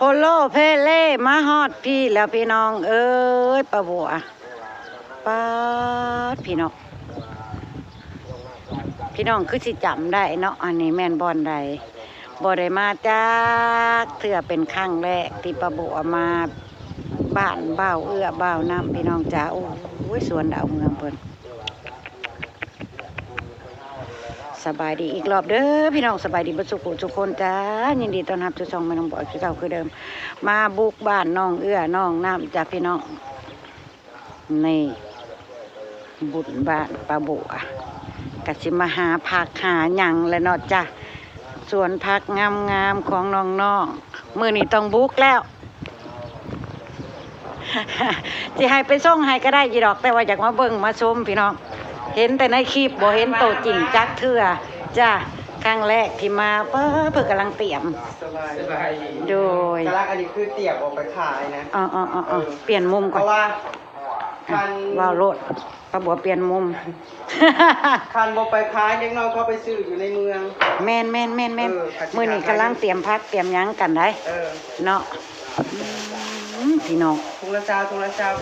โพโลเพเล่มาฮอดพี่แล้วพี่น้องเอ้ยปะบัวป้าดพี่น้องคือสิจำได้เนาะอันนี้แม่นบอนใดบ่ได้มาจากเถื่อเป็นครั้งแรกที่ปะบัวมาบ้านบ่าวเอื้อบ่าวน้ำพี่น้องจ๋าโอ้ยสวนดาวเมืองเพิ่นสบายดีอีกรอบเด้อพี่น้องสบายดีบ่สุขทุกคนจ้ายินดีต้อนรับทุกช่องแม่น้องบอยคือเก่าคือเดิมมาบุกบ้านน้องเอื้อน้องน้ำจากพี่น้องนี่บุญบ้านปลาบัวกะสิมาหาผักหาหยังแล้วเนาะจ้ะสวนผักงามๆของน้องๆมื้อนี้ต้องบุกแล้ว สิให้ไปส่งให้ก็ได้ยีดอกแต่ว่าอยากมาเบิ่งมาชมพี่น้องเห็นแต่ในคลิปบ่เห็นโตจริงจักเทื่อจ้ะครั้งแรกที่มาเพิ่นกำลังเตรียมสบายโดยกำลังอันนี้คือเตรียมออกไปขายนะเปลี่ยนมุมก่อนเพราะว่าคันว่าวโลดปะบัวเปลี่ยนมุม คันบ่ไปขายยังน้อยเขาไปซื้ออยู่ในเมืองแม่นมื้อนี้กำลังเตรียมพักเตรียมหยังกันได้เนาะพี่น้องทุงละซาวพี่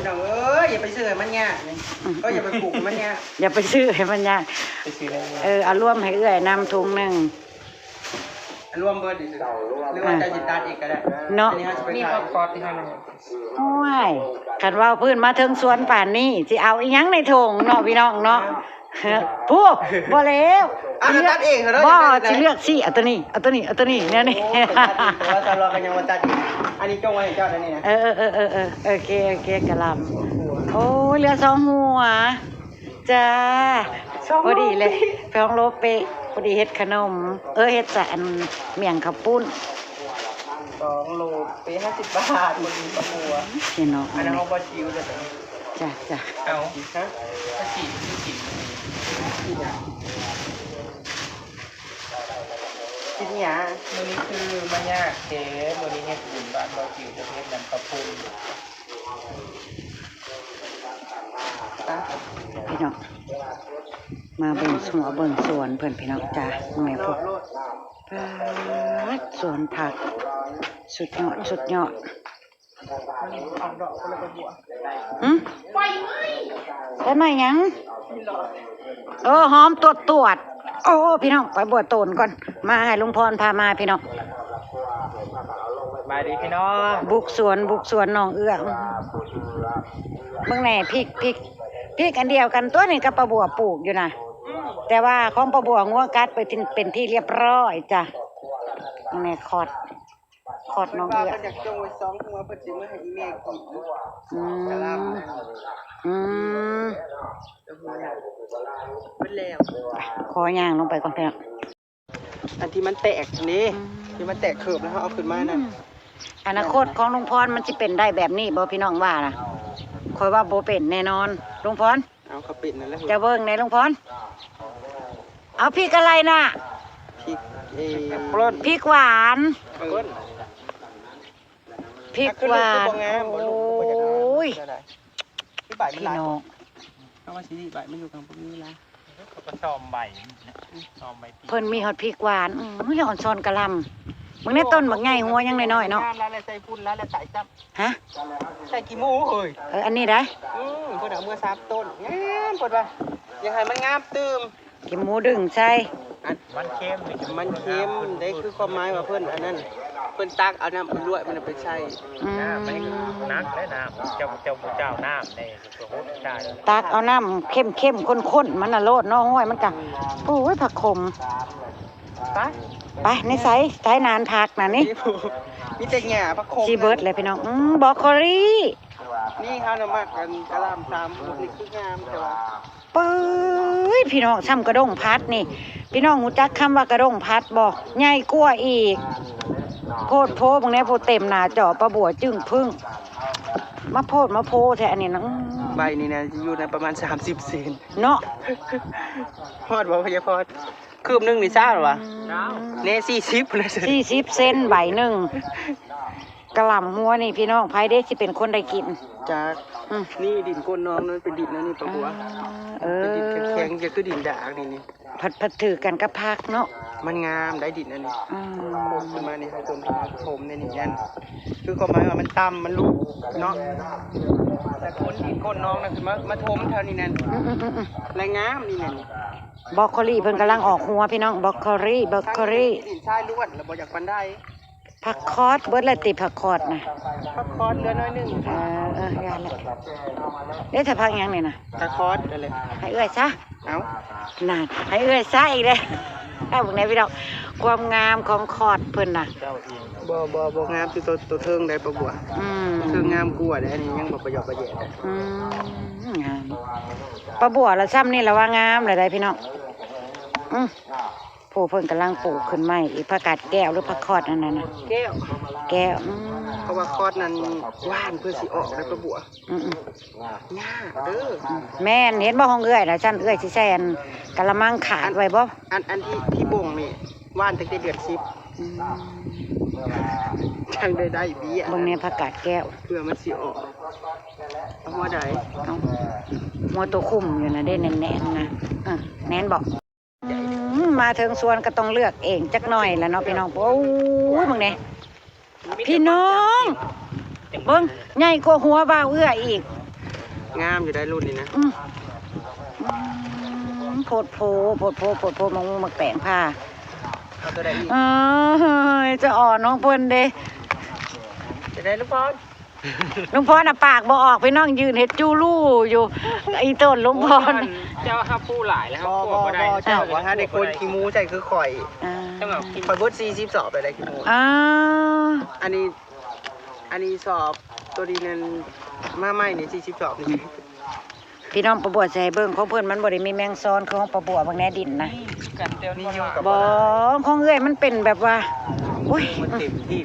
น้องเอ้ยอย่าไปซื้อให้มันยากก็อย่าไปปลูกมันยากอย่าไปซื้อให้มันยากไปซื้อเอาร่วมให้เอื้อยนำถุงนึงรวมเบิดดิหรือว่าจะจิตตัดอีกก็ได้เนาะนี่ก็คอร์สที่ให้มันโอ้ยคันว่าพื้นมาถึงสวนป่านนี้สิเอาอีหยังในถุงเนาะพี่น้องเนาะผู้บ่แล้วตัดเองเหรอบ่สิเลือกสิเอาตัวนี้เนี่ยนี่ว่าจะรอกันยังว่าตัดอีกอันนี้จงไว้ให้เจ้าได้นี่นะโอเคกะหล่ำโอ้ยเหลือ2หัวจ้าพอดีเลย2โลเปพอดีเฮ็ดขนมเฮ็ดใส่อันเมี่ยงข้าวปุ้น2โลเป50 บาทคนนี้ปะบัวพี่น้องอันนั้นเอาบ่ชิวเลยจ้ะเอาฮะกินหยังมื้อนี้คือมันยากเด้มื้อนี้เฮ็ดบุญบ้านบ่ชิวจะเฮ็ดน้ำกระพุ้นพี่น้องมาเบิ่งสวนเพิ่นพี่น้องจ้าแม่พวกสวนผักสุดยอดไปไหมยังหอมตรวจพี่น้องไปบัวโตนก่อนมาให้ลุงพรพามาพี่น้องมาดีพี่น้องบุกสวนน้องเอื้อเบิ่งแน่พริกอันเดียวกันตัวนี้กับปลาบัวปลูกอยู่นะแต่ว่าของปลาบัวงัวกัดไปเป็นที่เรียบร้อยจ้ะแม่คอดน้องเอื้ออยากจงไว้2หัวเพิ่นสิมาให้แม่กินแล้วขอย่างลงไปก่อนพี่น้องอันที่มันแตกนี่ที่มันแตกเขิบแล้วเอาขึ้นมานะอนาคตของลุงพรมันจะเป็นได้แบบนี้บ่พี่น้องว่านะคอยว่าโบเป็นแน่นอนลุงพรเอาเขาปิดนั่นแหละจะเบิ่งในลุงพรเอาพริกอะไรน่ะพริกหวานโอ้ยพี่น้องเอามาสิใบมันอยู่กลางพวกนี้ละเขาก็ซ้อมใบเพิ่นมีฮอดพริกหวานหอนซอนกะหล่ำมึงได้ต้นบักใหญ่หัวยังน้อยๆเนาะแล้วใส่พุ่นแล้วใส่จับฮะใส่กี่หมูเอ้ยอันนี้ได้เพิ่นเอาเมื่อ3ต้นงามเพิ่นว่ายังให้มันงามตื้มกี่หมูดึงใส่มันเค็มได้คือความหมายว่าเพิ่นอันนั้นเพิ่นตักเอาน้ำเพิ่นลวกมันไปใช้น้ำไม่นักและน้ำเจ้าน้ำในตัวโหดชาตักเอาน้ำเข้มข้นมันน่ะโลดเนาะห้วยมันกะโอ้ยผักขมไปในไสนานผักน่ะนี่มีแต่หญ้าผักขมซีเบิร์ดเลยพี่น้องบรอกโคลีนี่เฮาน่ะมักกันกะหล่ำ3ลูกนี่คืองามแต่ว่าเป้ยพี่น้องซ้ำกระด้งพัดนี่พี่น้องหูจักคำว่ากระด้งพัดบ่ใหญ่กว่าอีกโพดโพบางนี้โพเต็มหน้าจอปลาบัวจึ้งพึ่งมาโพแท้อันนี้นะใบนี่นะอยู่ในประมาณ30 เซนเนาะฮอดบ่พยาพอดคืบนึงนี่ซ่าหรอวะเน่40นะ40 เซนใบนึง กะหล่ำหัวนี่พี่น้องไผได้สิเป็นคนได้กิน จาก อืม นี่ดินก้นน้องนั่นเป็นดินนะนี่ปะบัว เอ เป็นดิน อ แข็งๆจะคือดินด่างนี่ ผัดถือกันกับพักเนาะ มันงามได้ดินอันนี้ อืม โคมขึ้นมานี่เขาคนชมในนี่ยันคือความหมายว่ามันต่ำมันลุกเนาะแต่คนดินก้นน้องนั่นคือมาทมเท่านี้นั่น อืม แรงงามนี่นั่น บรอกโคลีเพิ่นกำลังออกหัวพี่น้องบรอกโคลีดินชายล้วนแล้วบ่อยากปันได้ ผักคอสเบิดเลยติผักคอสนะ พักคอสเหลือน้อยหนึง ยานละเด้ถ้าพักหยังนี่นะ ตะคอสอะไร ให้เอื้อยซะ เอ้า นั่นให้เอื้อยซะอีกเลยเอาพวกนี้พี่น้องความงามของคอสเพิ่นน่ะ บ่งามคือตัวเทิงได้ปะบัว อืม เทิงงามกว่าได้อันนี้ยังบ่ประหยอกประแยะได้ อืมงามปลาบัวละซ้ำนี่ละว่างามเลยได้พี่น้องผู้เพิ่นกำลังปลูกขึ้นใหม่อีกผักกาดแก้วหรือผักคอดนั่นน่ะนะ แก้ว แก้ว เพราะว่าคอสนั้นว่านเพื่อสิออกได้ปะบัว อืม ง่าเด้อ แม่นเห็นบ่ห้องเอื้อยนะฉันเอื้อยสิใส่อันกะละมังขาดไว้บ่ อันที่บ่งนี่ว่านตั้งแต่เดือน10 อืม จังได้เบี้ย เบิ่งในผักกาดแก้ว เพื่อมันสิออกเอาหัวใด เอาหัวตัวคุ้มอยู่นะได้แน่นๆนะแน่นบอกมาถึงสวนก็ต้องเลือกเองจักหน่อยแหล้วเนาะพี่น้องโอ้ยมึงเนี่ยพี่น้องเบิ่งใหญ่กว่าหัวบ่าวเอื้ออีก งามอยู่ได้รุ่นนี้นะ โพดโพมังมักแปลงผ้า เอาตัวใดอีก จะอ่อนน้องเพิ่นเด้ จะได้ลูกบอล ลุงพรน่ะปากบ่ออกพี่น้องยืนเฮ็ดจูลู่อยู่ไอ้ต้นลุงพร เจ้าห้าผู้หลายแล้วครับ บ่ พวกบ่ได้ เจ้าว่าถ้าได้คนขี้มูใจคือข่อย จังหวะกิน ข่อยเบิด40สอบไปได้ขี้มู อ่า อันนี้สอบตัวดีนั้นมาใหม่นี่40สอบนี่ พี่น้องประบัวใส่เบิ่งของเพิ่นมันบ่ได้มีแมงซ้อนคือของประบัวบางแหน่ดินนะ กันเดียว นี่ นี่ อยู่กับ บ่ของเอ้อยมันเป็นแบบว่าโอ้ย มันเต็มที่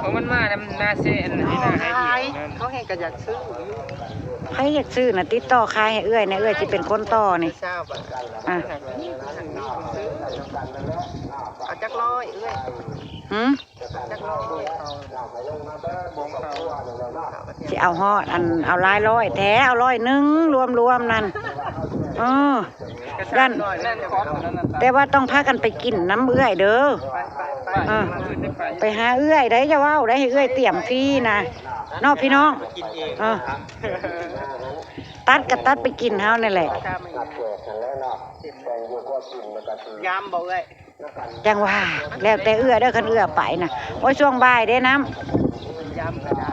เพราะมันมาน้ำหน้าเส้นนี่นะให้อีกนั่น เขาแห่งกระยักซื้อ ใครอยากซื้อน่ะติดต่อขายให้เอ้อยนะเอ้อยสิเป็นคนต่อนี่ ทราบอ่ะ อ่ะ เอาจักร้อยเอ้ย หืม จักร้อย สิเอาฮอดอันเอาหลายร้อยแท้เอา100รวมนั่นด้าน นั่นคอสนั่นน่ะ แต่ว่าต้องพากันไปกินน้ำเอื้อยเด้อ ไป ไปหาเอื้อยได้จะว้าวได้ให้เอื้อยเตรียมฟรีนะเนอกพี่น้อง กินเอง ตัดกับตัดไปกินเฮานี่แหละ ยำบอกเลย จังว่าแล้วแต่เอื้อเด้อคันเอื้อไปนะโอ้ยช่วงบ่ายเด้น้ ยำก็ได้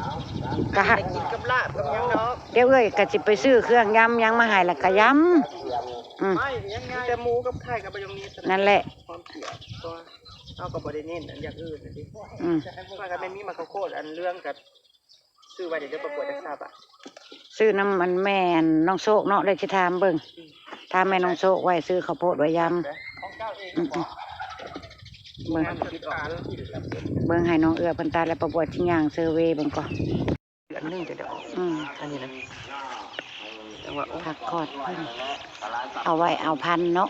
ำก็หา ไปกินกับลาบกับยังเนาะ เดี๋ยวเอื้อยก็สิไปซื้อเครื่องยำยังมาให้แล้วก็ยำไม่ยังไงแต่หมูกับไข่กับใบยองนี้ นั่นแหละ ความเกี่ยวตัวเอากับบริเน้นอันอย่างอื่นนะดิ ว่ากันไม่มีมาโคตรอันเรื่องกับซื้อไว้เดี๋ยวจะประกวดจะทราบอ่ะ ซื้อน้ำมันแม่นน้องโชคเนาะเลยสิถามเบิ่งถามแม่น้องโชคไว้ซื้อข้าวโพดไว้ยำ ของเจ้าเอง เบิ่ง คิดออก เบิ่งให้น้องเอื้อเพิ่นตายแล้วประบวดชิ้นย่างเซอร์เวย์เบิ่งก่อน อันนึงจะเดี๋ยว อันนี้นะจังหวะ ผักคอดเพิ่นเอาไว้เอาพันเนาะ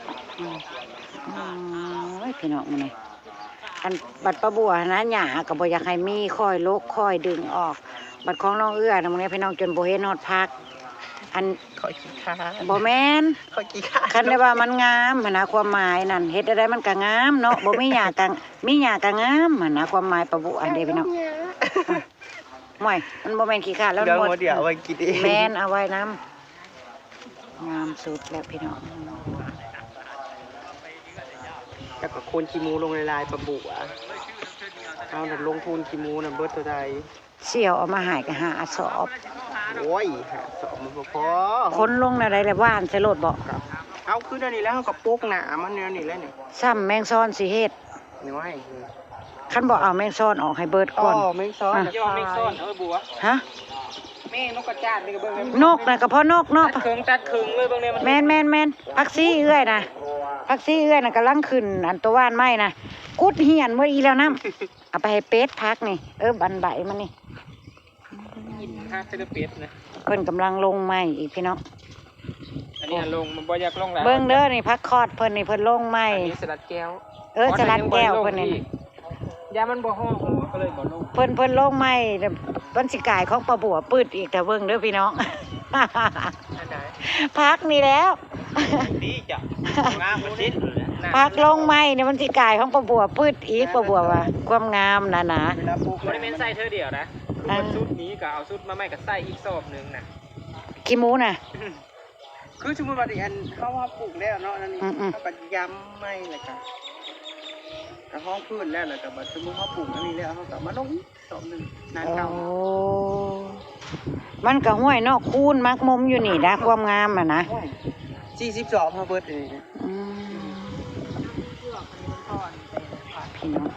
โอ้ยพี่น้องมื้อนี้อันบัดประบัวนะหญ้าก็บ่อยากให้มีค่อยลกค่อยดึงออก บัดของน้องเอื้อนะมื้อนี้พี่น้องจนบ่เห็นฮอดพัก อัน ขอขี้ข้า บ่แม่น ขอขี้ข้า คันได้ว่ามันงามหั้นนะความหมายนั่นเฮ็ดอะไรมันก็งามเนาะบ่มีหญ้าก็มีหญ้าก็งามหั้นนะความหมายประบัวอันเด้พี่น้องม่วยมันบ่แม่นขี้ข้าแล้ว เดี๋ยว หมด เดี๋ยวเอาไว้กินเอง แม่นเอาไว้น้ำงามสุดแล้วพี่น้อง แล้วก็โคนขี้มูลงในลายประบุอ่ะเอาหนัลงทุนขี้มูน่ะเบิดตัวใด เสี่ยวเอามาใหายก็หาสอบ โอ้ยหาสอบมันบ่พอ คนลงในใดเลยว่านใส่รถบ่ เอาคือเดี๋ยวนี้แล้วเขาก็ปุ๊กหนามันเดี๋ยวนี้แล้วนี่ ซ้ำแมงซ้อนสิเฮ็ด นี่ว่า คันบ่เอาแมงซ้อนออกให้เบิดก่อน ไม่ซ้อน ย่อไม่ซ่อนบัว ฮะ แม่นกกระจาดนี่ก็เบิ่ง นกน่ะก็เพราะนกเนาะ ตัดครึ่งเลยเบิ่งเนี่ยมัน แม่นผักซี่เอื้อยนะผักซี่เอื้อยน่ะกำลังขึ้นอันตัวว่านไม้นะกุดเหียนเมื่ออีแล้วน้ำเอาไปให้เป็ดพักนี่บันใบมันนี่ ฮะเป็นเป็ดนะ เพิ่นกำลังลงไม้อีกพี่น้อง อันนี้ลงมันบ่อยากลงแล้ว เบิ่งเด้อนี่พักคอดเพิ่นนี่เพิ่นลงไม้ อันนี้สลัดแก้ว สลัดแก้วเพิ่นนี่ ยามันบ่ห้องหัวก็เลยบ่ลง เพิ่นลงไม่วันสิกายของปลาบัวปืดอีกแต่เบิ่งเด้อพี่น้อง อันไหน พักนี่แล้ว ดีจ้ะงามบ่ดินะ พักลงไม่เนี่ยมันสิกายของปลาบัวปืดอีกปลาบัวว่าความงามนะ เวลาปลูก บ่ได้แม่นใส่เธอเดียวนะคือชุดนี้ก็เอาชุดมาใหม่ก็ใส่อีกซอบนึงน่ะ ขี้หมูน่ะ คือสมมุติว่าอันเขาว่าปลูกแล้วเนาะนั่นนี่ อืม เขาก็ย้ำไม่เลยก็ห้องพื้นแล้วก็บัดสมมุติเขาปลูกอันนี้แล้วเขาก็มาลงสอบหนึ่งนาน โอ้ เก่า มันก็ห้วยเนาะคูนมักมมอยู่นี่นะความงามอ่ะนะ 42เขาเบิดเลยนะ อืมพี่น้อง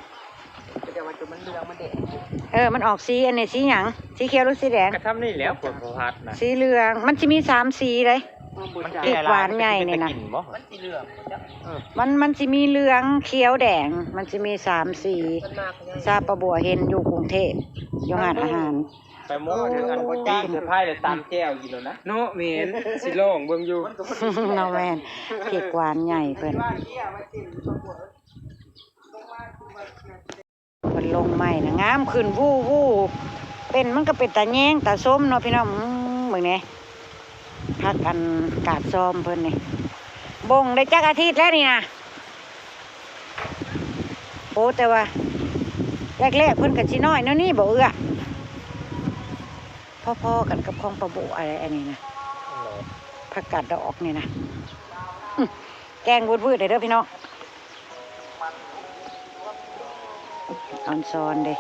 แต่ว่าจุดมันเหลืองมันแดง มันออกสีอันนี้สีหยังสีเขียวหรือสีแดง ก็ทำนี่แล้วผลพัดนะ สีเหลืองมันจะมี3สีเลย มัน เก็บหวานใหญ่นี่นะ กิบ่ มันสีเหลืองจ้ะ มันจะมีเหลืองเขียวแดง มันจะมี3สี มันมากเลย ซาปะบัวเห็นอยู่กรุงเทพอยู่หาดอาหาร ไปโม้เรื่องอันบ่จ้างเสื้อผ้าเลยตามแก้วอยู่แล้วนะเนาะแม่นสิโล่งเบิ่งอยู่ น้องแมนเก็บหวานใหญ่เพิ่น ว่าเที่ยมาจิ้มตัวปวดลงมาคือว่า เพิ่นลงใหม่นะงามขึ้นวู้เป็นมันก็เป็นตาแยงตาส้มเนาะพี่น้องเบิ่งแหน่พักกันกาดซ้อมเพิ่นนี่บ่งได้จักอาทิตย์แล้วนี่นะโอ้แต่ว่าแรกๆเพิ่นก็สิน้อยเนาะนี่บ่เอื้อพ่อๆกันกับของปลาบุอะไรอันนี้นะผักกาดดอกนี่นะแกงวืดๆเด้อพี่น้องออนซอนเด้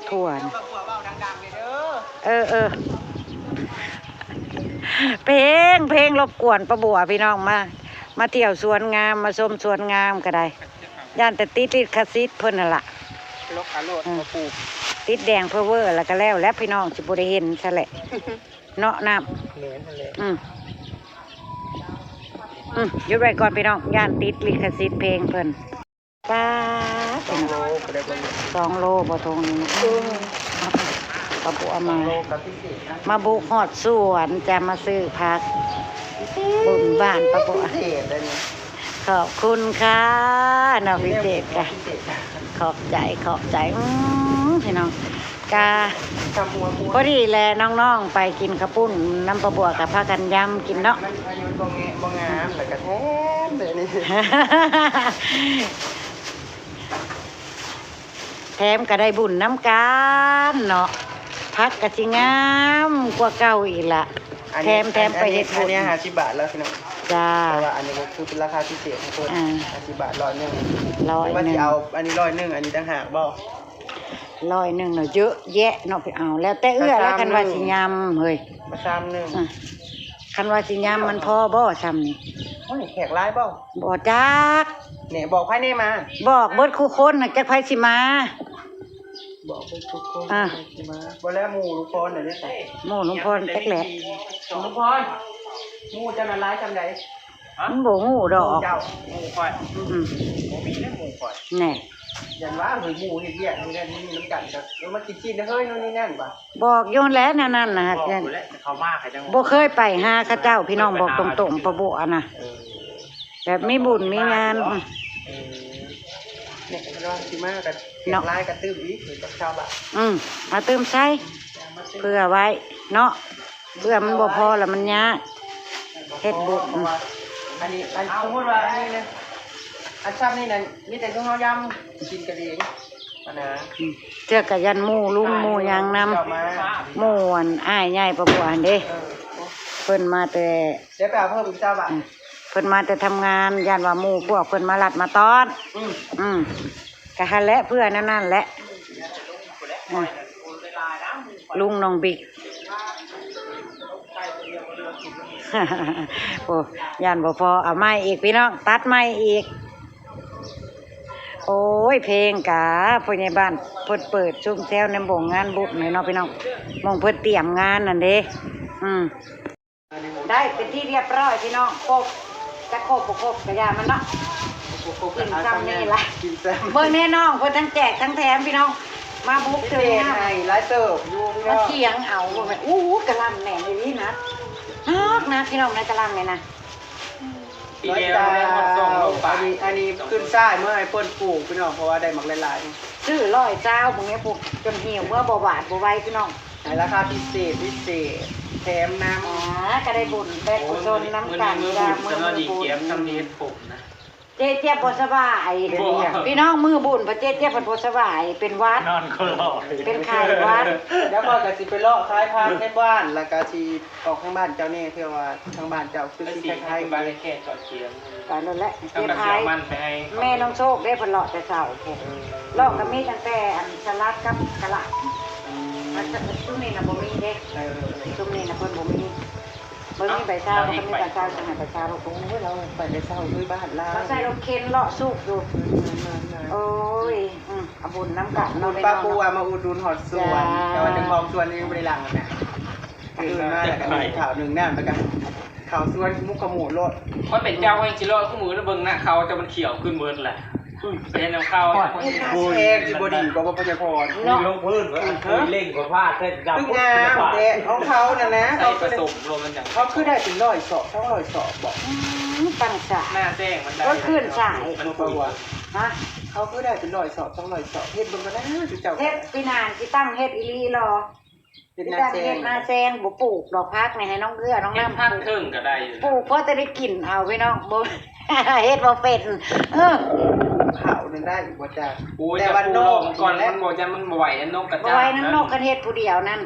ถั่วนะ ตัวปวดว่าดังๆเลยเด้อ เออเพลงรบกวนประบัวพี่น้องมาเที่ยวสวนงามมาชมสวนงามก็ได้ย่านแต่ติดลิขสิทธิ์เพิ่นน่ะล่ะ ลกขาโลดมาปลูก ติดแดงเพอเวอร์แล้วก็แล้วพี่น้องสิบ่ได้เห็นซะแหละเนาะน้ำ เหม็นทะเล หยุดไว้ก่อนพี่น้องย่านติดลิขสิทธิ์เพลงเพิ่นป้าด โลก็ได้บ่เนี่ย 2 โลบ่ทงนี้ประบัวมา โลกับพิเศษนะ มาบุกฮอดสวนจะมาซื้อผักบุญบ้านประบัว พิเศษเลยเนี่ย ขอบคุณค่ะน้องพิเศษค่ะ พิเศษ ขอบใจพี่น้องกา ทำมัว พอดีแลน้องๆไปกินข้าวปุ้นน้ำประบัวกับพากันยำกินเนาะ มันอายุบ่งามแต่กระแทมเลยนี่ แถมก็ได้บุญน้ำกันเนาะพักกะสิงามกว่าเก่าอีกละแถมไปเฮ็ดบุ อัน ญ นี้50 บาทแล้วพี่น้อง จ้า แต่ว่าอันนี้ก็คือเป็นราคาพิเศษของเพิ่น อ่า 50 บาท100นึง ร้อย ว่า หนึ่ สิ ง เอาอันนี้100นึงอันนี้ต่างหากบ่ 100เนาะเยอะแยะเนาะไปเอา แล้วแต่เอื้อแล้วคันว่าสิยำเฮ้ย มา3นึง อ่ะคันว่าสิยำมันพอบ่ซ้ำนี่ โอ้ยแขกหลายบ่ บ่จัก เนี่ยบอกภายในมา บอกเบิดคู่คนน่ะจักไผสิมา บอกไปทุกคน อ่ะ มาบ่แล้วหมู่ทุกคนเดี๋ยวนี้ หมู่หลวงพ่อจักแหละ ทุกพรหมู่จะละลายจำใด มันบ่ฮู้ดอก เจ้า หมูข่อย อืม บ่มีแล้วหมูข่อย แน่ ยันว่าหรือหมู่เฮ็ดเวียกนี่นั่นนี่น้ำกันครับแล้วมากินเฮ้ยนู่นนี่นั่นป่ะ บอกโยนแล้วนั่นน่ะ บอกอยู่แล้วเขามากใครจัง บ่เคยไปหาเขาเจ้าพี่น้องบอกตรงๆประบุอะน่ะ แบบมีบุญมีงานอืม เนี่ยก็ว่าสิมากันเสียงลายกันตื้มอีกหรือกับชาวบ้าน มาเติมใส่เพื่อไว้เนาะเพื่อมันบ่พอแล้วมันยากเฮ็ดบุญ อันนี้อันสมมติว่าอันนี้นะอันซ้ำนี่นั่นมีแต่ของเฮายำกินกันเองอันนะ เทื่อกะยันหมู่ลุงหมู่หยังนำ เจ้ามา หมู่อันอ้ายใหญ่ประบุอันเด้เพิ่นมาแต่ เดี๋ยวไปเอาเพิ่มอีกเจ้าบ้าน เพิ่นมาแต่ทำงานย่านว่าหมู่พวกเพิ่นมาลัดมาต้อนกะหันแหละเพื่อนั่นแหละลุงน้องบิ๊ก โอ้ย่านบ่พอเอาไม้อีกพี่น้องตัดไม้อีกโอ้ยเพลงกะพ่อใหญ่บ้านเพิ่นเปิดซุ้มแซวในบ่งงานบุญเนาะพี่น้องมองเพิ่นเตรียมงานนั่นเด้ได้เป็นที่เรียบร้อยพี่น้องครบจะครบบ่ครบกะยามันเนาะกินซ้ำนี่ล่ะ กินซ้ำ เบิ่งแน่น้องเพิ่นทั้งแจกทั้งแถมพี่น้องมาบุก พิ เจ เศ อ ษ หน้า ให้หลายเติบอยู่พี่ มา น้อง เคียงเอาบ่แม่นอู้กะลำแหน่เลยนี่นะนักพี่น้องในกะลำเลยนะ ปีเดียวได้หมดสองโลก อันนี้ขึ้นซ่ายเมื่อให้เปิ้นปลูกพี่น้องเพราะว่าได้หมักหลาย ซื้อร้อยเจ้าพวกนี้พวกจนเหี่ยวเมื่อบ่หวานบ่ไหวพี่น้อง ๆในราคาพิเศษแถมน้ อ๋อก็ได้บุญได้กุศลน้ำกัน มือ จ้า บุญสำหรับดีเกียบทำนี้ผมนะ เจ๊เจี๊ยบบ่สบายพี่น้องมือบุญพระเจ๊เจี๊ยบเพิ่นบ่สบายเป็นหวัด นอนก็รอ เป็นไข้หวัด ำแล้วก็จะสิไปเลาะคล้ายพานในบ้านแล้วก็สิออกทางบ้านเจ้าแน่เพื่อว่าทางบ้านเจ้าคือ แล้ว สิ สี ค ให้ ล้ายๆ บ้านแค่จอดเคียง ตายแล้วแหละ ทำ เจ๊ แบบ พา เสีย ย มันไปให้ แม่น้องโชคได้เพิ่นเลาะแต่เช้าพุ่นเลาะก็มีตั้งแต่อันสลัดกับกะหล่ำมันซุ่มนี่น่ะบ่มีเด้ซุ่มนี่น่ะเพิ่นบ่มีเบิ่งมีใบชาเขามีใบชาจังไห้ใบชาเราคงเว้ยเรา ไปได้เศร้าด้วยบ้านลา เราใส่รถเข็นเลาะสุกอยู่โอ้ยเอาบุญน้ำกันเราได้ ป้า เนาะ ปูมาอุดหนุนหอดสวนแต่ว่าจะมองสวนนี่ไม่ได้หลังนะตื่นมาแล้วก็มีข่าวหนึ่งน้ำแล้วกันข่าวสวนมุกขมูรถ ว่าเป็นเจ้าแห่งจิโร่คู่มือแล้วเบิ่งนะเขาจะมันเขียวขึ้นเบิดแหละเป็นน้ำเข้า เอกที่บดีก็พยพร ลงพื้นคุยเล่งกว่าพลาดเส้นดำ พึ่งงามเด็ของเขาน่ะนะ ใส่ผสมรวมมันจัง เขาคือได้ถึง100 200 บอก ตั้งฉาก หน้าแจ้งมันได้ ก็ขึ้นสาย มันคุย ฮะ เขาคือได้ถึง100 200เฮ็ดเบิ่งกันนะจุเจ้า เฮ็ดปีนานที่ตั้งเฮ็ดอีลีรอ เป็น ที่ นา ตั้ง แซ เฮ็ ง ดนาแซงบ่ปลูกดอกพักนี่ให้น้องเอื้อน้อง เห็น น้ำ ภาคครึ่งก็ได้อยู่ ปลูกเพราะจะได้กินเอาพี่น้องบ่ เฮ็ดบ่เป็นเออ ข่าวนึงได้อีกบ่จ้า โอ้ย แต่ แต่ วั วัน น โน โน ก ก่อนมันบอกจะมันไหวนะนกกระ บ่ จา ไว้ ย น้ำนกกันเฮ็ดผู้เดียวนั่น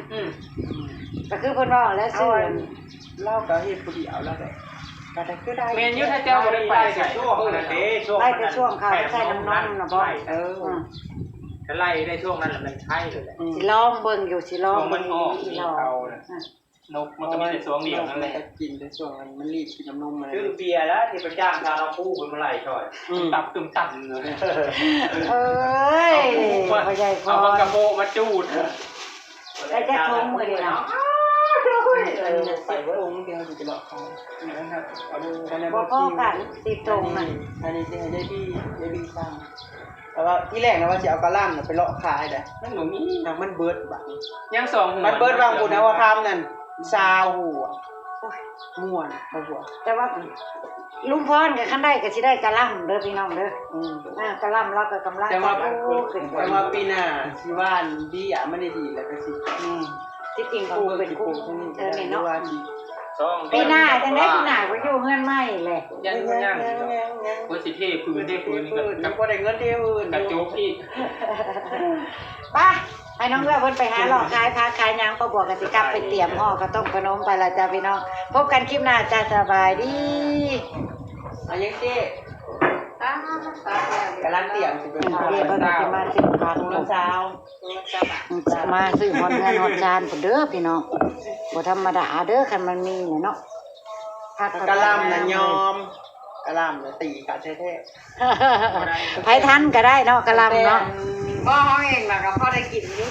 ก็คือเพิ่นว่าแล้ว เอา ซื้อ เล่าก็เฮ็ดผู้เดียวแล้วแต่ก็คือได้ เมนยุทธเจ้าบ่ได้ไปใส่ช่วงนั้นเด้ช่วง ได้แต่ช่วงเขาใส่น้ำนมน่ะบ่ จะไล่ได้ช่วงนั้นมันใช่เลยแหละ สิลองเบิ่งอยู่สิลอง มันออก สิ มี ลอง เขานกมันก็มีแต่ช่วงเดียวนั่นแหละ กินแต่ช่วงมันรีบกินน้ำนมมา ชื่อเบียร์แล้วที่เป็นจ้างทางเราคู่เป็นเมื่อไหร่ช่อยตับตึมตับเลย เอ้ยพ่อใหญ่พอ เอาปากกระโปงมาจูด ได้จะทงมือเดียว ใส่องค์เดียวจะหลอกเขานะครับเอาดูกันใน บ่พอกันสิตรงน่ะ อันนี้จะให้ได้พี่สร้างแต่ว่าที่แรกนะว่าจะเอากระล่ำไปเลาะขายแต่ นั่นหนูมี มันเบิร์ดบัก ยังสองหัว มันเบิร์ดบางบุญนะว่าคำนั่นซาวหัวม่วนเอาหัว แต่ว่าลุงพรกับคันได้ก็สิได้กะล่ำเด้อพี่น้องเด้อกะล่ำแล้วก็กำลัง แต่ว่า ขึ้น แต่ว่าปีหน้าสิว่านดีอ่ะไม่ได้ดีแล้วก็สิ ที่จริงกูเป็นกูนี่เนาะ ว่าดี สอง ปีหน้าจังได้ปีหน้าก็อยู่เฮือนใหม่แหละ ยังว่าสิเทพื้นนี่ กับบ่ได้เงินเที่ยวอื่น กระจุกอีก ไปให้น้องเลือกเพิ่นไปหาหลอกขายพาขายหยังก็บอกกันสิกลับไปเตรียมห่อก็ต้มขนมไปละจ้าพี่น้องพบกันคลิปหน้าจ้าสบายดี อันยังเจ๊กำลังเตรียมสิเป็น เดี๋ยวเพิ่นก็สิมาซื้อผัก เช้า มาซื้อฮอดเงินฮอดจานพุ่นเด้อพี่น้องบ่ธรรมดาเด้อคันมันมีเนี่ยเนาะผัก กะลำนะยอมกะลำนะตีกันแท้ ไผทันก็ได้เนาะกะหลำเนาะ บ่เฮาเองน่ะก็พอได้กินอยู่